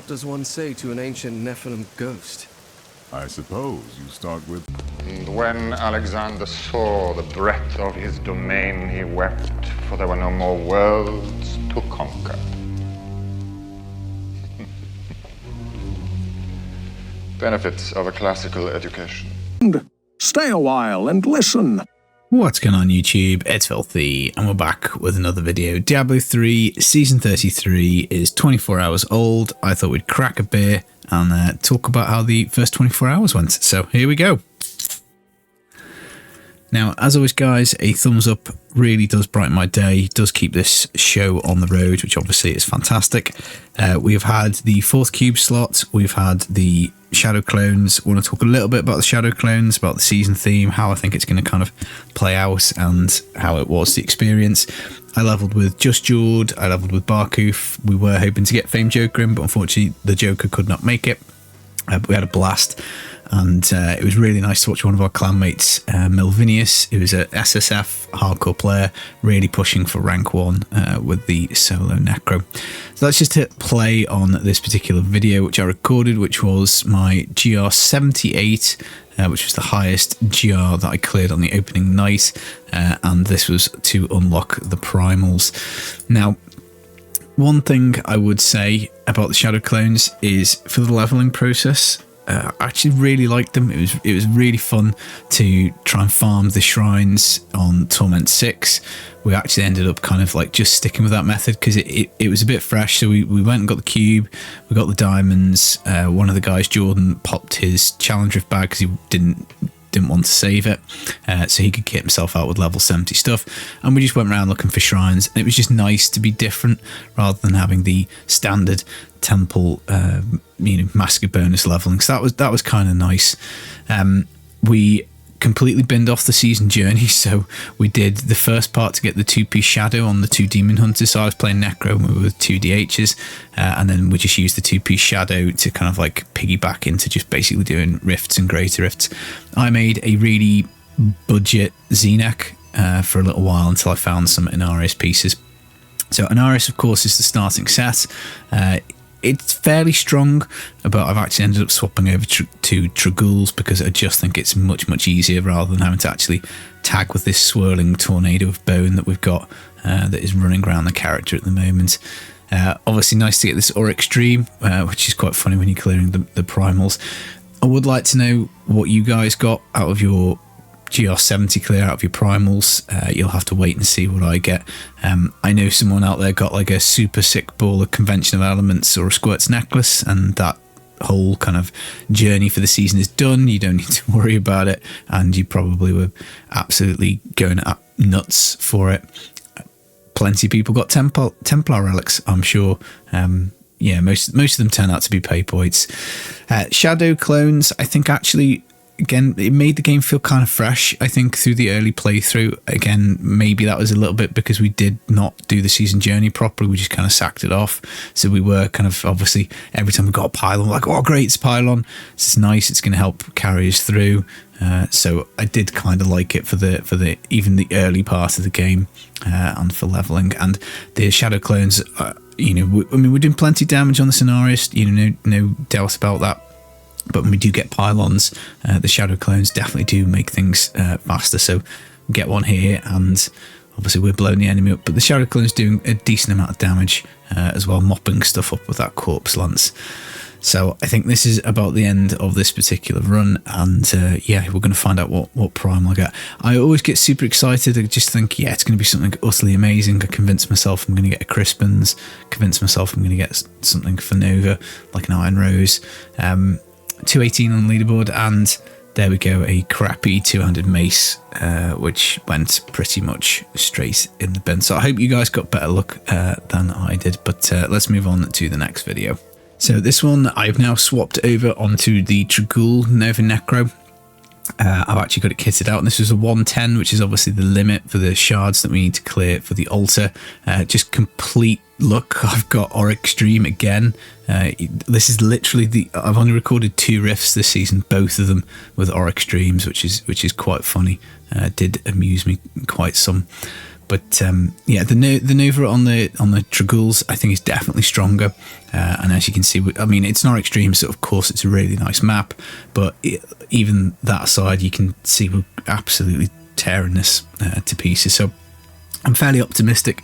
What does one say to an ancient Nephilim ghost? I suppose you start with... And when Alexander saw the breadth of his domain, he wept, for there were no more worlds to conquer. Benefits of a classical education. Stay a while and listen. What's going on YouTube? It's Filthy and we're back with another video. Diablo 3 Season 33 is 24 hours old. I thought we'd crack a beer and talk about how the first 24 hours went. So here we go. Now, as always guys, a thumbs up really does brighten my day, does keep this show on the road, which obviously is fantastic. We've had the 4th cube slot, we've had the Shadow Clones. I want to talk a little bit about the Shadow Clones, about the season theme, how I think it's going to kind of play out and how it was the experience. I leveled with Just Jord, I leveled with Barkoof. We were hoping to get Famed Joker in, but unfortunately the Joker could not make it. But we had a blast. And it was really nice to watch one of our clanmates, Milvinius, who is a SSF hardcore player, really pushing for rank 1 with the solo Necro. So let's just hit play on this particular video, which I recorded, which was my GR 78, which was the highest GR that I cleared on the opening night. And this was to unlock the primals. Now, one thing I would say about the Shadow Clones is for the leveling process, I actually really liked them. It was really fun to try and farm the shrines on Torment 6. We actually ended up kind of like just sticking with that method because it was a bit fresh. So we went and got the cube, we got the diamonds. One of the guys, Jordan, popped his challenge rift bag because he didn't want to save it, so he could kit himself out with level 70 stuff, and we just went around looking for shrines, and it was just nice to be different rather than having the standard temple massacre bonus leveling. So that was kind of nice. We completely binned off the season journey, so we did the first part to get the 2-piece shadow on the 2 demon hunters. So I was playing Necro and we were with 2 DHs, and then we just used the 2-piece shadow to kind of like piggyback into just basically doing rifts and greater rifts. I made a really budget Z-neck for a little while until I found some Inarius pieces. So Inarius, of course, is the starting set. It's fairly strong, but I've actually ended up swapping over to Trag'ouls because I just think it's much easier rather than having to actually tag with this swirling tornado of bone that we've got that is running around the character at the moment. Obviously nice to get this Auric Stream, which is quite funny when you're clearing the primals. I would like to know what you guys got out of your GR70 clear, out of your primals. You'll have to wait and see what I get. I know someone out there got like a super sick ball of conventional elements or a squirts necklace, and that whole kind of journey for the season is done. You don't need to worry about it, and you probably were absolutely going nuts for it. Plenty of people got Templar relics, I'm sure. Yeah, most of them turn out to be paperweights. Shadow Clones, I think actually, again, it made the game feel kind of fresh, I think, through the early playthrough. Again, maybe that was a little bit because we did not do the season journey properly. We just kind of sacked it off. So we were kind of, obviously, every time we got a pylon, we're like, oh, great, it's a pylon. This is nice. It's going to help carry us through. So I did kind of like it for the even the early part of the game and for leveling. And the Shadow Clones, we're doing plenty of damage on the Scenarios, no doubt about that. But when we do get pylons, the Shadow Clones definitely do make things faster. So get one here, and obviously we're blowing the enemy up. But the Shadow Clones doing a decent amount of damage as well, mopping stuff up with that corpse lance. So I think this is about the end of this particular run, and yeah, we're going to find out what primal I get. I always get super excited. I just think, yeah, it's going to be something utterly amazing. I convince myself I'm going to get a Crispins, convince myself I'm going to get something for Nova, like an Iron Rose. 218 on the leaderboard, and there we go, a crappy 200 mace, which went pretty much straight in the bin. So I hope you guys got better luck than I did, but let's move on to the next video. So this one I've now swapped over onto the Trag'oul Nova Necro. I've actually got it kitted out, and this is a 110, which is obviously the limit for the shards that we need to clear for the altar. Just complete luck. I've got Auric Stream again. This is literally I've only recorded 2 riffs this season, both of them with Auric Streams, which is quite funny. Did amuse me quite some. But yeah, the Nova on the Trag'ouls I think is definitely stronger, and as you can see, I mean, it's not extreme, so of course it's a really nice map, but even that aside, you can see we're absolutely tearing this to pieces. So I'm fairly optimistic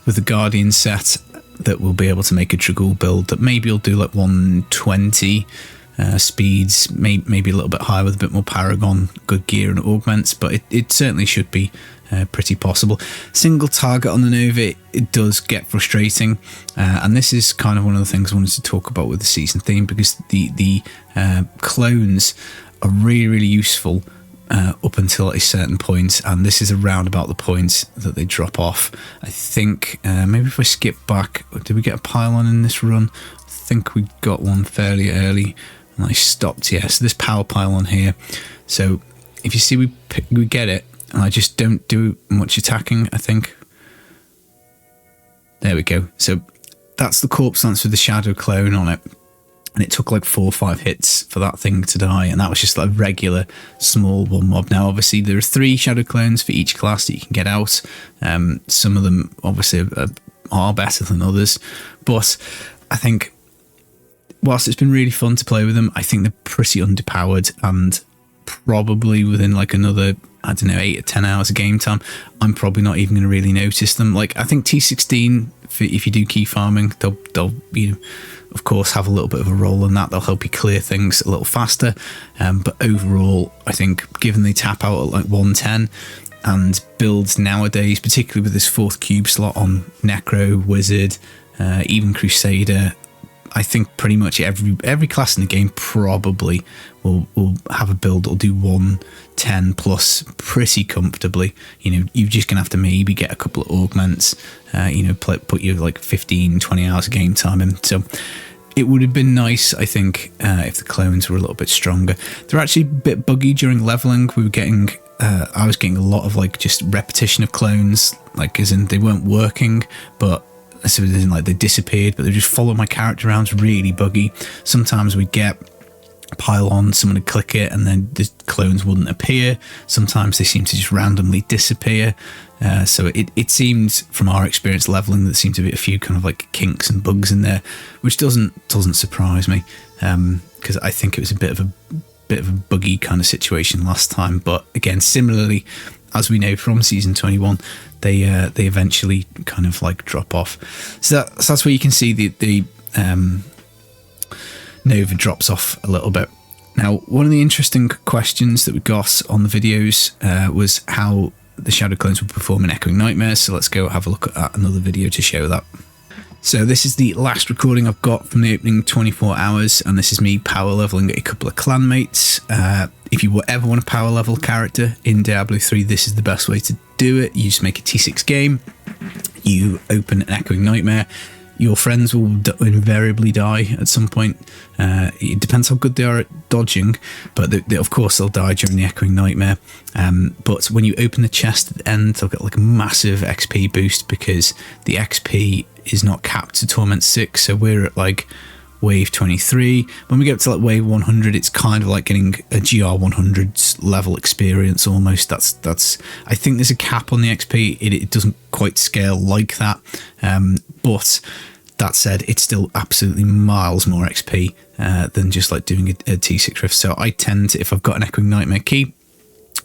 with the Guardian set that we'll be able to make a Trag'oul build that maybe will do like 120 speeds, maybe a little bit higher with a bit more Paragon, good gear and augments, but it certainly should be pretty possible. Single target on the Nova, it does get frustrating, and this is kind of one of the things I wanted to talk about with the season theme, because the clones are really useful up until a certain point, and this is around about the point that they drop off. I think maybe if I skip back, did we get a pylon in this run? I think we got one fairly early and I stopped. Yeah, so this power pylon here, so if you see we get it, and I just don't do much attacking, I think. There we go. So that's the corpse lance with the shadow clone on it, and it took like 4 or 5 hits for that thing to die, and that was just like a regular small one mob. Now obviously there are 3 shadow clones for each class that you can get out. Some of them obviously are better than others, but I think whilst it's been really fun to play with them, I think they're pretty underpowered, and probably within like another, I don't know, 8 or 10 hours of game time, I'm probably not even going to really notice them. Like I think T16, if you do key farming, they'll you know, of course have a little bit of a role in that. They'll help you clear things a little faster, but overall I think given they tap out at like 110, and builds nowadays, particularly with this 4th cube slot on Necro, Wizard, even Crusader, I think pretty much every class in the game probably will have a build that'll do 110 plus pretty comfortably. You know, you're just gonna have to maybe get a couple of augments, you know, put you like 15-20 hours of game time in. So it would have been nice, I think, if the clones were a little bit stronger. They're actually a bit buggy during leveling. We were getting I was getting a lot of like just repetition of clones, like as in they weren't working, but so it isn't like they disappeared, but they just follow my character around. It's really buggy. Sometimes we'd get a pylon, someone would click it, and then the clones wouldn't appear. Sometimes they seem to just randomly disappear. So it seemed, from our experience leveling, there seemed to be a few kind of like kinks and bugs in there, which doesn't surprise me, because I think it was a bit of a buggy kind of situation last time. But again, similarly, as we know from season 21, they eventually kind of like drop off. So that's where you can see the Nova drops off a little bit. Now, one of the interesting questions that we got on the videos was how the Shadow Clones would perform in Echoing Nightmares. So let's go have a look at another video to show that. So this is the last recording I've got from the opening 24 hours, and this is me power leveling a couple of clanmates. If you ever want a power level character in Diablo 3, this is the best way to do it. You just make a T6 game, you open an Echoing Nightmare, your friends will invariably die at some point. It depends how good they are at dodging, but of course they'll die during the Echoing Nightmare. But when you open the chest at the end, they'll get like a massive XP boost, because the XP is not capped to Torment 6, so we're at like wave 23. When we get up to like wave 100, it's kind of like getting a GR 100 level experience almost. That's I think there's a cap on the XP. It doesn't quite scale like that, but that said, it's still absolutely miles more XP than just like doing a T6 rift. So I tend to, if I've got an Echoing Nightmare key,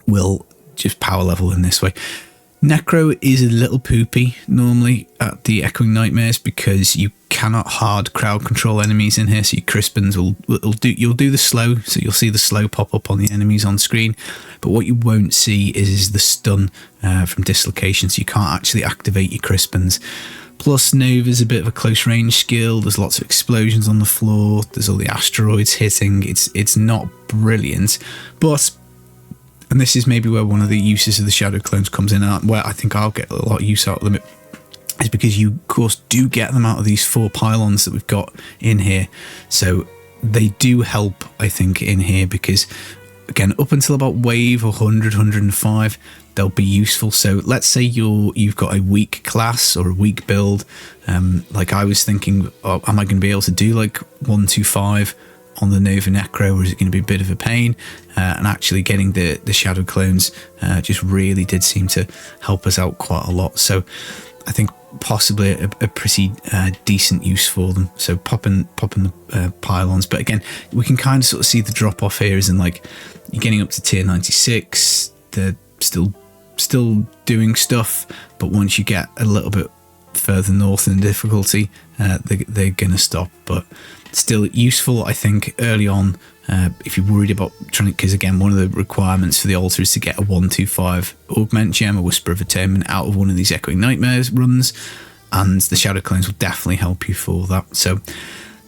will just power level in this way. Necro is a little poopy normally at the Echoing Nightmares, because you cannot hard crowd control enemies in here. So your Crispins you'll do the slow, so you'll see the slow pop up on the enemies on screen, but what you won't see is the stun from dislocation, so you can't actually activate your Crispins. Plus Nova's a bit of a close range skill. There's lots of explosions on the floor, there's all the asteroids hitting. It's not brilliant, but, and this is maybe where one of the uses of the Shadow Clones comes in, where I think I'll get a lot of use out of them, is because you of course do get them out of these 4 pylons that we've got in here. So they do help, I think, in here, because again, up until about wave 100, 105, they'll be useful. So let's say you've got a weak class or a weak build, like I was thinking, oh, am I going to be able to do like 125 on the Nova Necro, or is it going to be a bit of a pain? And actually getting the Shadow Clones just really did seem to help us out quite a lot. So I think possibly a pretty decent use for them. So popping the pylons, but again, we can kind of sort of see the drop off here, as in like you're getting up to tier 96, they're still doing stuff, but once you get a little bit further north in difficulty, they're gonna stop. But still useful, I think, early on, if you're worried about trying to, because again, one of the requirements for the altar is to get a 125 augment gem, a Whisper of Atonement, out of one of these Echoing Nightmares runs, and the Shadow Clones will definitely help you for that. So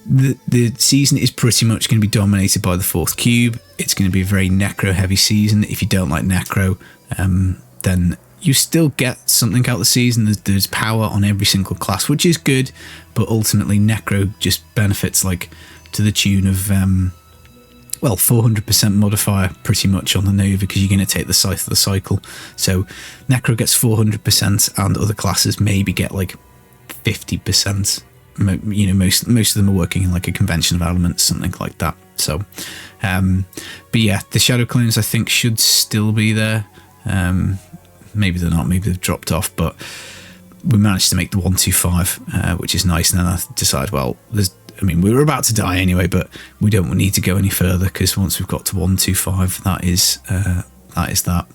the season is pretty much going to be dominated by the 4th cube. It's going to be a very necro heavy season. If you don't like necro, then you still get something out of the season. There's power on every single class, which is good, but ultimately necro just benefits like to the tune of 400% modifier pretty much on the Nova, because you're going to take the Scythe of the Cycle. So necro gets 400%, and other classes maybe get like 50%. You know, most of them are working in like a convention of elements, something like that. So but yeah, the Shadow Clones I think should still be there. Maybe they're not, maybe they've dropped off, but we managed to make the 125, which is nice. And then I decided, well, we were about to die anyway, but we don't need to go any further, because once we've got to 125, that is that.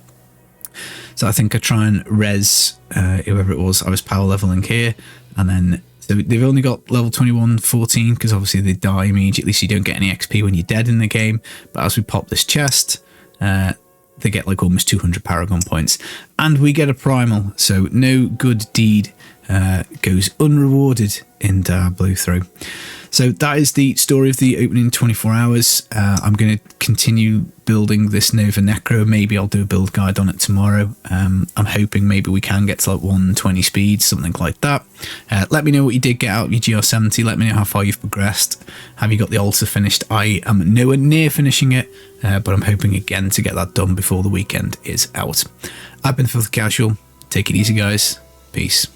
So I think I try and res whoever it was I was power leveling here, and then so they've only got level 21, 14, because obviously they die immediately, so you don't get any XP when you're dead in the game. But as we pop this chest, they get like almost 200 Paragon points, and we get a primal. So no good deed goes unrewarded in Diablo 3. So that is the story of the opening 24 hours. I'm going to continue building this Nova Necro. Maybe I'll do a build guide on it tomorrow. I'm hoping maybe we can get to like 120 speed, something like that. Let me know what you did get out of your GR70. Let me know how far you've progressed. Have you got the altar finished? I am nowhere near finishing it, but I'm hoping again to get that done before the weekend is out. I've been Filthy Casual. Take it easy, guys. Peace.